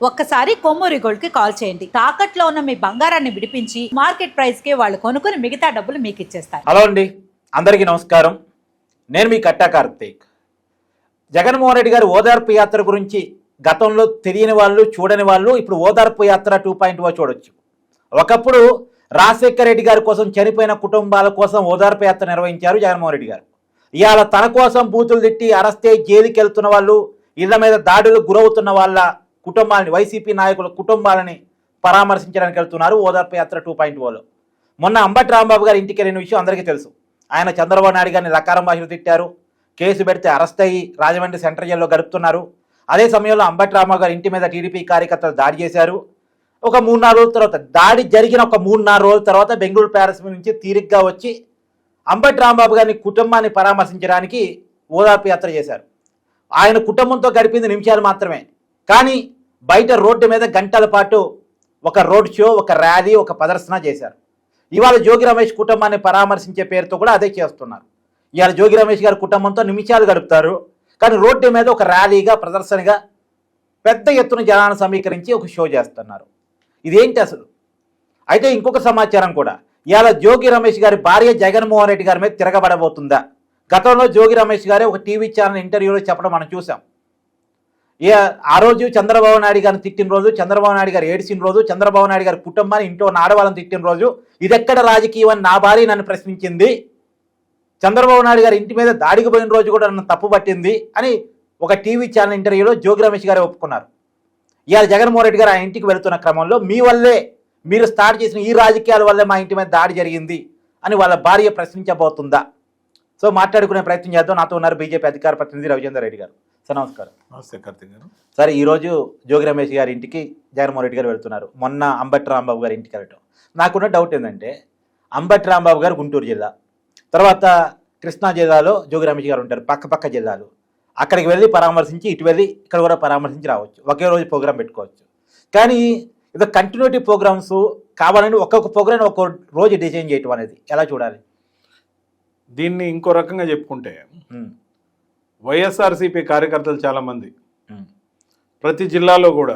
ఒక్కసారి కొమ్మూరి గోల్డ్ కి కాల్ చేయండి. తాకట్లో ఉన్న మీ బంగారాన్ని విడిపించి మార్కెట్ ప్రైస్ కి వాళ్ళు కొనుక్కుని మిగతా డబ్బులు మీకు ఇచ్చేస్తారు. హలో అండి, అందరికీ నమస్కారం. నేను మీ కట్టా కార్తీక్. జగన్మోహన్ రెడ్డి గారి ఓదార్పు యాత్ర గురించి గతంలో తెలియని వాళ్ళు, చూడని వాళ్ళు ఇప్పుడు ఓదార్పు యాత్ర 2.0 చూడొచ్చు. ఒకప్పుడు రాజశేఖర రెడ్డి గారి కోసం, చనిపోయిన కుటుంబాల కోసం ఓదార్పు యాత్ర నిర్వహించారు జగన్మోహన్ రెడ్డి గారు. ఇవాళ తన కోసం బూతులు తిట్టి అరెస్ట్ అయ్యి జైలుకి వెళ్తున్న వాళ్ళు, ఇళ్ల మీద దాడులకు గురవుతున్న వాళ్ళ కుటుంబాలని, వైసీపీ నాయకుల కుటుంబాలని పరామర్శించడానికి వెళ్తున్నారు ఓదార్పు యాత్ర 2.0లో. మొన్న అంబటి రాంబాబు గారి ఇంటికి వెళ్ళిన విషయం అందరికీ తెలుసు. ఆయన చంద్రబాబు నాయుడు గారిని రకారం భాషలు తిట్టారు, కేసు పెడితే అరెస్ట్ అయ్యి రాజమండ్రి సెంట్రల్ జైల్లో గడుపుతున్నారు. అదే సమయంలో అంబటి రాంబాబు గారి ఇంటి మీద టీడీపీ కార్యకర్తలు దాడి చేశారు. ఒక 3-4 రోజుల తర్వాత, దాడి జరిగిన ఒక 3-4 రోజుల తర్వాత బెంగళూరు ప్యాలెస్ నుంచి తీరిగ్గా వచ్చి అంబటి రాంబాబు గారిని కుటుంబాన్ని పరామర్శించడానికి ఓదార్పు యాత్ర చేశారు. ఆయన కుటుంబంతో గడిపింది నిమిషాలు మాత్రమే, కానీ బయట రోడ్డు మీద గంటల పాటు ఒక రోడ్ షో, ఒక ర్యాలీ, ఒక ప్రదర్శన చేశారు. ఇవాళ జోగి రమేష్ కుటుంబాన్ని పరామర్శించే పేరుతో కూడా అదే చేస్తున్నారు. ఇవాళ జోగి రమేష్ గారి కుటుంబంతో నిమిషాలు గడుపుతారు, కానీ రోడ్డు మీద ఒక ర్యాలీగా, ప్రదర్శనగా పెద్ద ఎత్తున జనాన్ని సమీకరించి ఒక షో చేస్తున్నారు. ఇదేంటి అసలు? అయితే ఇంకొక సమాచారం కూడా, ఇవాళ జోగి రమేష్ గారి భార్య జగన్మోహన్ రెడ్డి గారి మీద తిరగబడబోతుందా? గతంలో జోగి రమేష్ గారే ఒక టీవీ ఛానల్ ఇంటర్వ్యూలో చెప్పడం మనం చూసాం. ఆ రోజు చంద్రబాబు నాయుడు గారిని తిట్టిన రోజు, చంద్రబాబు నాయుడు గారు ఏడిసిన రోజు, చంద్రబాబు నాయుడు గారి కుటుంబాన్ని, ఇంట్లో ఉన్న ఆడవాళ్ళని తిట్టిన రోజు, ఇదెక్కడ రాజకీయం అని నా భార్య నన్ను ప్రశ్నించింది, చంద్రబాబు నాయుడు గారి ఇంటి మీద దాడికి పోయిన రోజు కూడా నన్ను తప్పు పట్టింది అని ఒక టీవీ ఛానల్ ఇంటర్వ్యూలో జోగి రమేష్ గారే ఒప్పుకున్నారు. ఇవాళ జగన్మోహన్ రెడ్డి గారు ఆ ఇంటికి వెళుతున్న క్రమంలో, మీ వల్లే, మీరు స్టార్ట్ చేసిన ఈ రాజకీయాల వల్లే మా ఇంటి మీద దాడి జరిగింది అని వాళ్ళ భార్య ప్రశ్నించబోతుందా? సో మాట్లాడుకునే ప్రయత్నం చేద్దాం. నాతో ఉన్నారు బీజేపీ అధికార ప్రతినిధి రవిచంద్ర రెడ్డి గారు. సార్ నమస్కారం. నమస్తే కార్తీక్ గారు. సరే, ఈరోజు జోగి రమేష్ గారి ఇంటికి జగన్మోహన్ రెడ్డి గారు వెళ్తున్నారు. మొన్న అంబటి రాంబాబు గారి ఇంటికి వెళ్ళటం. నాకున్న డౌట్ ఏంటంటే, అంబటి రాంబాబు గారు గుంటూరు జిల్లా, తర్వాత కృష్ణా జిల్లాలో జోగి రమేష్ గారు ఉంటారు, పక్క జిల్లాలు. అక్కడికి వెళ్ళి పరామర్శించి, ఇటు వెళ్ళి ఇక్కడ కూడా పరామర్శించి రావచ్చు, ఒకే రోజు ప్రోగ్రాం పెట్టుకోవచ్చు. కానీ ఇది కంటిన్యూటీ ప్రోగ్రామ్స్ కావాలని ఒక్కొక్క ప్రోగ్రామ్ ఒక్కొక్క రోజు డిజైన్ చేయటం అనేది ఎలా చూడాలి? దీన్ని ఇంకో రకంగా చెప్పుకుంటే, వైఎస్ఆర్సీపీ కార్యకర్తలు చాలామంది ప్రతి జిల్లాలో కూడా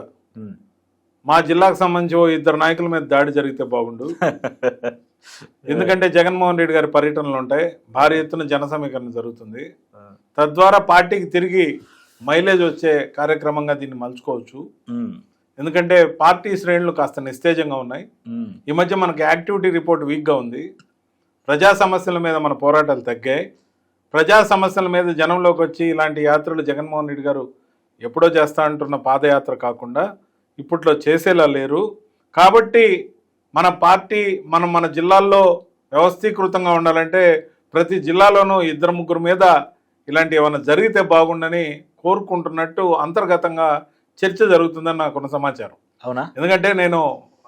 మా జిల్లాకు సంబంధించి 2 నాయకుల మీద దాడి జరిగితే బాగుండు, ఎందుకంటే జగన్మోహన్ రెడ్డి గారి పర్యటనలు ఉంటాయి, భారీ ఎత్తున జన సమీకరణ జరుగుతుంది, తద్వారా పార్టీకి తిరిగి మైలేజ్ వచ్చే కార్యక్రమంగా దీన్ని మలుచుకోవచ్చు. ఎందుకంటే పార్టీ శ్రేణులు కాస్త నిస్తేజంగా ఉన్నాయి. ఈ మధ్య మనకి యాక్టివిటీ రిపోర్ట్ వీక్గా ఉంది. ప్రజా సమస్యల మీద మన పోరాటాలు తగ్గాయి. ప్రజా సమస్యల మీద జనంలోకి వచ్చి ఇలాంటి యాత్రలు జగన్మోహన్ రెడ్డి గారు ఎప్పుడో చేస్తా అంటున్న పాదయాత్ర కాకుండా ఇప్పట్లో చేసేలా లేరు. కాబట్టి మన పార్టీ మన జిల్లాల్లో వ్యవస్థీకృతంగా ఉండాలంటే ప్రతి జిల్లాలోనూ 2-3 మీద ఇలాంటి ఏమైనా జరిగితే బాగుండని కోరుకుంటున్నట్టు అంతర్గతంగా చర్చ జరుగుతుందని నాకున్న సమాచారం. అవునా? ఎందుకంటే నేను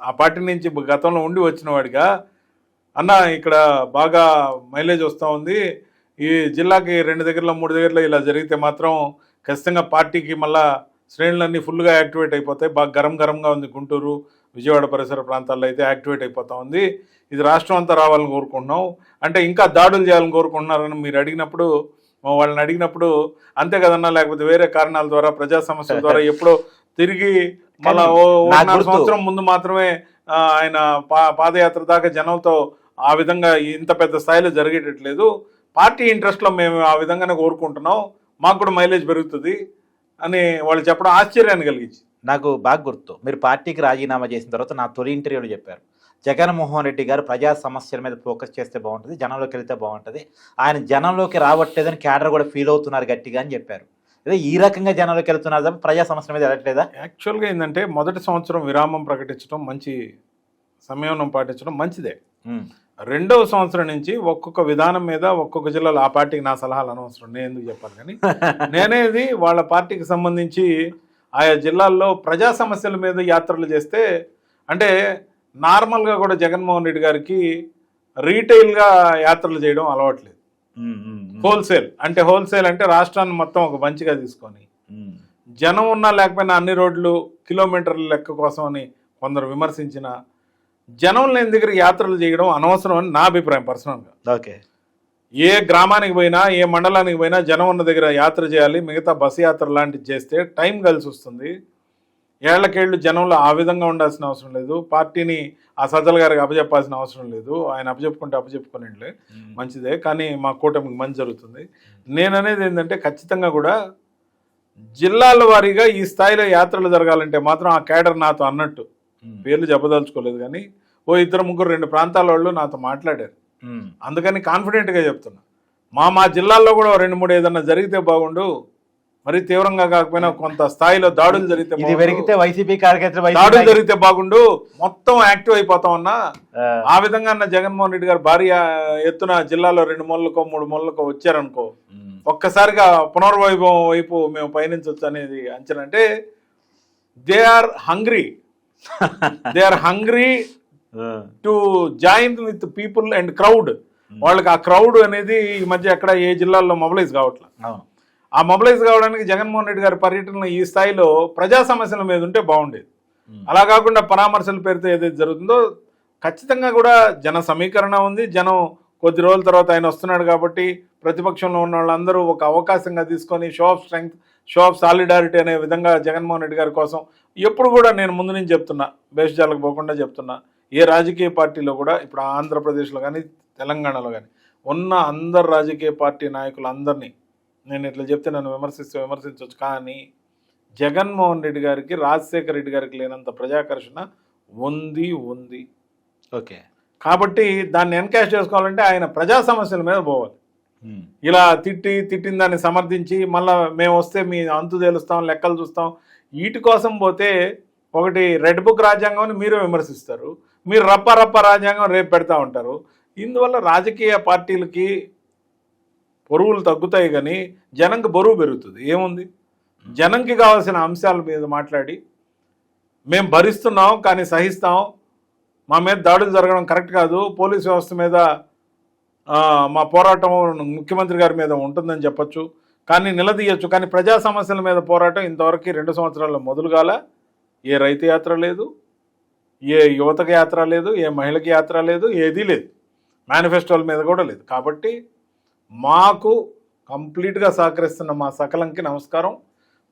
ఆ పార్టీ నుంచి గతంలో ఉండి వచ్చిన వాడిగా, అన్న ఇక్కడ బాగా మైలేజ్ వస్తూ ఉంది, ఈ జిల్లాకి 2 దగ్గరలో 3 దగ్గరలో ఇలా జరిగితే మాత్రం ఖచ్చితంగా పార్టీకి మళ్ళా శ్రేణులన్నీ ఫుల్గా యాక్టివేట్ అయిపోతాయి. బాగా గరంగా ఉంది గుంటూరు, విజయవాడ పరిసర ప్రాంతాల్లో అయితే యాక్టివేట్ అయిపోతూ ఉంది. ఇది రాష్ట్రం అంతా రావాలని కోరుకుంటున్నాం, అంటే ఇంకా దాడులు చేయాలని కోరుకుంటున్నారని మీరు అడిగినప్పుడు, వాళ్ళని అడిగినప్పుడు, అంతే కదన్నా, లేకపోతే వేరే కారణాల ద్వారా, ప్రజా సమస్యల ద్వారా ఎప్పుడో తిరిగి మళ్ళా 4 సంవత్సరం ముందు మాత్రమే ఆయన పాదయాత్ర దాకా జనంతో ఆ విధంగా ఇంత పెద్ద స్థాయిలో జరిగేటట్లేదు. పార్టీ ఇంట్రెస్ట్లో మేము ఆ విధంగానే కోరుకుంటున్నాం, మాకు కూడా మైలేజ్ పెరుగుతుంది అని వాళ్ళు చెప్పడం ఆశ్చర్యాన్ని కలిగించి. నాకు బాగా గుర్తు, మీరు పార్టీకి రాజీనామా చేసిన తర్వాత నా తొలి ఇంటర్వ్యూలో చెప్పారు, జగన్మోహన్ రెడ్డి గారు ప్రజా సమస్యల మీద ఫోకస్ చేస్తే బాగుంటుంది, జనంలోకి వెళ్తే బాగుంటుంది, ఆయన జనంలోకి రావట్లేదని క్యాడర్ కూడా ఫీల్ అవుతున్నారు గట్టిగా అని చెప్పారు. అదే ఈ రకంగా జనంలోకి వెళ్తున్నారు తప్ప ప్రజా సమస్యల మీద వెళ్ళట్లేదా? యాక్చువల్గా ఏంటంటే, మొదటి సంవత్సరం విరామం ప్రకటించడం, మంచి సంయమనం పాటించడం మంచిదే. 2వ సంవత్సరం నుంచి ఒక్కొక్క విధానం మీద ఒక్కొక్క జిల్లాలో, ఆ పార్టీకి నా సలహాలు అనవసరం, నేను ఎందుకు చెప్పాలి, కానీ నేనేది వాళ్ళ పార్టీకి సంబంధించి ఆయా జిల్లాల్లో ప్రజా సమస్యల మీద యాత్రలు చేస్తే, అంటే నార్మల్గా కూడా జగన్మోహన్ రెడ్డి గారికి రీటైల్గా యాత్రలు చేయడం అలవాట్లేదు. హోల్సేల్ అంటే రాష్ట్రాన్ని మొత్తం ఒక బంచిగా తీసుకొని, జనం ఉన్నా లేకపోయినా అన్ని రోడ్లు కిలోమీటర్ల లెక్క కోసం అని కొందరు విమర్శించిన, జనం లేని దగ్గర యాత్రలు చేయడం అనవసరం అని నా అభిప్రాయం పర్సనల్గా. ఓకే, ఏ గ్రామానికి పోయినా, ఏ మండలానికి పోయినా జనం ఉన్న దగ్గర యాత్ర చేయాలి. మిగతా బస్సు యాత్ర లాంటివి చేస్తే టైం కలిసి వస్తుంది. ఏళ్లకేళ్లు జనంలో ఆ విధంగా ఉండాల్సిన అవసరం లేదు. పార్టీని ఆ సజ్జల గారికి అప్పచెప్పాల్సిన అవసరం లేదు. ఆయన అప్పచెప్పుకుంటే అప్పచెప్పుకోనండి, మంచిదే. కానీ మా కూటమికి మంచి జరుగుతుంది. నేను అనేది ఏంటంటే ఖచ్చితంగా కూడా జిల్లాల వారీగా ఈ స్థాయిలో యాత్రలు జరగాలంటే మాత్రం ఆ కేడర్ నాతో అన్నట్టు పేర్లు చెప్పదలుచుకోలేదు, కానీ ఓ 2-3 2 ప్రాంతాల వాళ్ళు నాతో మాట్లాడారు. అందుకని కాన్ఫిడెంట్గా చెప్తున్నా, మా జిల్లాల్లో కూడా 2-3 ఏదన్నా జరిగితే బాగుండు, మరి తీవ్రంగా కాకపోయినా కొంత స్థాయిలో దాడులు జరిగితే వైసీపీ కార్యకర్తలు దాడులు జరిగితే బాగుండు, మొత్తం యాక్టివ్ అయిపోతా ఉన్నా. ఆ విధంగా జగన్మోహన్ రెడ్డి గారు భారీ ఎత్తున జిల్లాలో 2 మూలకో 3 మూలకో వచ్చారనుకో, ఒక్కసారిగా పునర్వైభవం వైపు మేము పయనించవచ్చు అనేది అంచనా. అంటే they are hungry to join with people and crowd. వాళ్ళకి ఆ క్రౌడ్ అనేది ఈ మధ్య ఎక్కడ ఏ జిల్లాల్లో మొబిలైజ్ కావట్లేదు. ఆ మొబిలైజ్ కావడానికి జగన్మోహన్ రెడ్డి గారి పర్యటనలో ఈ స్థాయిలో ప్రజా సమస్యల మీద ఉంటే బాగుండేది. అలా కాకుండా పరామర్శల పేరుతో ఏదైతే జరుగుతుందో, ఖచ్చితంగా కూడా జన సమీకరణ ఉంది. జనం కొద్ది రోజుల తర్వాత ఆయన వస్తున్నాడు కాబట్టి ప్రతిపక్షంలో ఉన్న వాళ్ళందరూ ఒక అవకాశంగా తీసుకొని show off strength, show off solidarity అనే విధంగా జగన్మోహన్ రెడ్డి గారి కోసం ఎప్పుడు కూడా నేను ముందు నుంచి చెప్తున్నా, భేషజాలకు పోకుండా చెప్తున్నా, ఏ రాజకీయ పార్టీలో కూడా ఇప్పుడు ఆంధ్రప్రదేశ్లో కానీ తెలంగాణలో కానీ ఉన్న అందరు రాజకీయ పార్టీ నాయకులందరినీ నేను ఇట్లా చెప్తే నన్ను విమర్శించవచ్చు, కానీ జగన్మోహన్ రెడ్డి గారికి రాజశేఖర రెడ్డి గారికి లేనంత ప్రజాకర్షణ ఉంది. ఓకే, కాబట్టి దాన్ని ఎన్కాష్ చేసుకోవాలంటే ఆయన ప్రజా సమస్యల మీద పోవాలి. ఇలా తిట్టిన దాన్ని సమర్థించి మళ్ళీ మేము వస్తే మీ అంతు తేలుస్తాం, లెక్కలు చూస్తాం, వీటి కోసం పోతే ఒకటి రెడ్ బుక్ రాజ్యాంగం మీరు విమర్శిస్తారు, మీరు రప్ప రాజ్యాంగం రేపు పెడతా ఉంటారు. ఇందువల్ల రాజకీయ పార్టీలకి బరువులు తగ్గుతాయి కానీ జనంకి బరువు పెరుగుతుంది. ఏముంది, జనంకి కావాల్సిన అంశాల మీద మాట్లాడి మేము భరిస్తున్నాం కానీ సహిస్తాం, మా మీద దాడులు జరగడం కరెక్ట్ కాదు, పోలీస్ వ్యవస్థ మీద మా పోరాటం ముఖ్యమంత్రి గారి మీద ఉంటుందని చెప్పచ్చు, కానీ నిలదీయచ్చు. కానీ ప్రజా సమస్యల మీద పోరాటం ఇంతవరకు 2 సంవత్సరాల్లో మొదలుగాల. ఏ రైతు యాత్ర లేదు, ఏ యువతకి యాత్ర లేదు, ఏ మహిళకి యాత్ర లేదు, ఏదీ లేదు, మేనిఫెస్టోల మీద కూడా లేదు. కాబట్టి మాకు కంప్లీట్గా సహకరిస్తున్న మా సకలంకి నమస్కారం.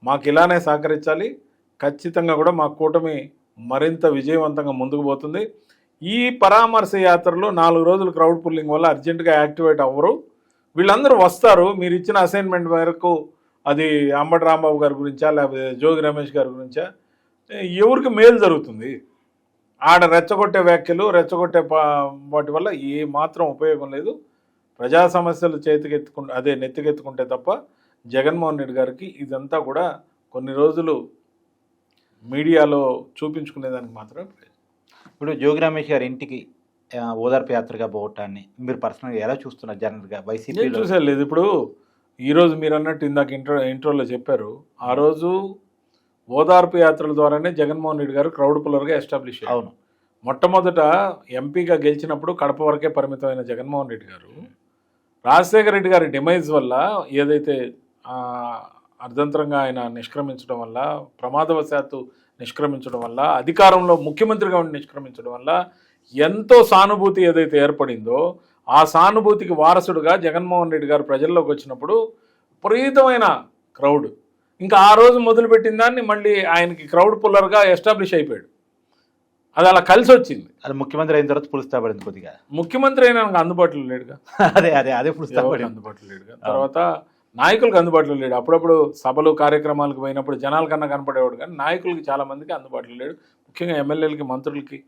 మాకు ఇలానే సహకరించాలి. ఖచ్చితంగా కూడా మా కూటమి మరింత విజయవంతంగా ముందుకు పోతుంది. ఈ పరామర్శ యాత్రలో 4 రోజులు క్రౌడ్ పుల్లింగ్ వల్ల అర్జెంటుగా యాక్టివేట్ అవ్వరు. వీళ్ళందరూ వస్తారు, మీరు ఇచ్చిన అసైన్మెంట్ మేరకు. అది అంబటి రాంబాబు గారి గురించా లేకపోతే జోగి రమేష్ గారి గురించా, ఎవరికి మేలు జరుగుతుంది? ఆడ రెచ్చగొట్టే వ్యాఖ్యలు, రెచ్చగొట్టే వాటి వల్ల ఏ మాత్రం ఉపయోగం లేదు. ప్రజా సమస్యలు నెత్తికెత్తుకుంటే తప్ప జగన్మోహన్ రెడ్డి గారికి ఇదంతా కూడా కొన్ని రోజులు మీడియాలో చూపించుకునేదానికి మాత్రమే. ఇప్పుడు జోగి రమేష్ గారి ఇంటికి ఓదార్పు యాత్రగా పోవటాన్ని మీరు పర్సనల్గా ఎలా చూస్తున్నారు? జనరల్గా వైసీపీ చూసేలేదు. ఇప్పుడు ఈరోజు మీరు అన్నట్టు ఇందాక ఇంట్రోలో చెప్పారు, ఆ రోజు ఓదార్పు యాత్రల ద్వారానే జగన్మోహన్ రెడ్డి గారు క్రౌడ్ పుల్లర్గా ఎస్టాబ్లిష్ అయ్యారు. అవును, మొట్టమొదట ఎంపీగా గెలిచినప్పుడు కడప వరకే పరిమితమైన జగన్మోహన్ రెడ్డి గారు రాజశేఖర రెడ్డి గారి డిమైజ్ వల్ల, ఏదైతే అర్ధంతరంగా ఆయన నిష్క్రమించడం వల్ల, ప్రమాదవశాత్తు నిష్క్రమించడం వల్ల, అధికారంలో ముఖ్యమంత్రిగా ఉండి నిష్క్రమించడం వల్ల ఎంతో సానుభూతి ఏదైతే ఏర్పడిందో, ఆ సానుభూతికి వారసుడుగా జగన్మోహన్ రెడ్డి గారు ప్రజల్లోకి వచ్చినప్పుడు విపరీతమైన క్రౌడ్. ఇంకా ఆ రోజు మొదలుపెట్టిన దాన్ని మళ్ళీ ఆయనకి క్రౌడ్ పుల్లర్గా ఎస్టాబ్లిష్ అయిపోయాడు. అది అలా కలిసి వచ్చింది. అది ముఖ్యమంత్రి అయిన తర్వాత పులుస్తా పడింది కొద్దిగా. ముఖ్యమంత్రి అయినా అందుబాటులో లేడుగా. అదే పులుస్తా పడింది, అందుబాటులో లేడుగా. తర్వాత నాయకులకు అందుబాటులో లేడు. అప్పుడప్పుడు సభలు కార్యక్రమాలకు పోయినప్పుడు జనాల కన్నా కనపడేవాడు, కానీ నాయకులకి చాలా మందికి అందుబాటులో లేడు. ముఖ్యంగా ఎమ్మెల్యేలకి, మంత్రులకి,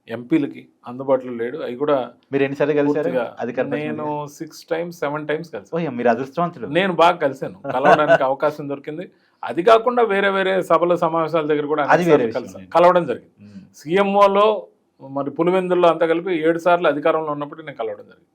ఎంపీలకి అందుబాటులో లేడు. అవి కూడా మీరు ఎన్నిసార్లు కలిసారు? నేను 6 times 7 times కలిసాను. మీరు అదృష్టవంతులు. నేను బాగా కలిసాను, కలవడానికి అవకాశం దొరికింది. అది కాకుండా వేరే సభలు సమావేశాల దగ్గర కూడా కలవడం జరిగింది. సీఎంఓలో మరి పులివెందుల్లో అంతా కలిపి 7 సార్లు అధికారంలో ఉన్నప్పుడు నేను కలవడం జరిగింది.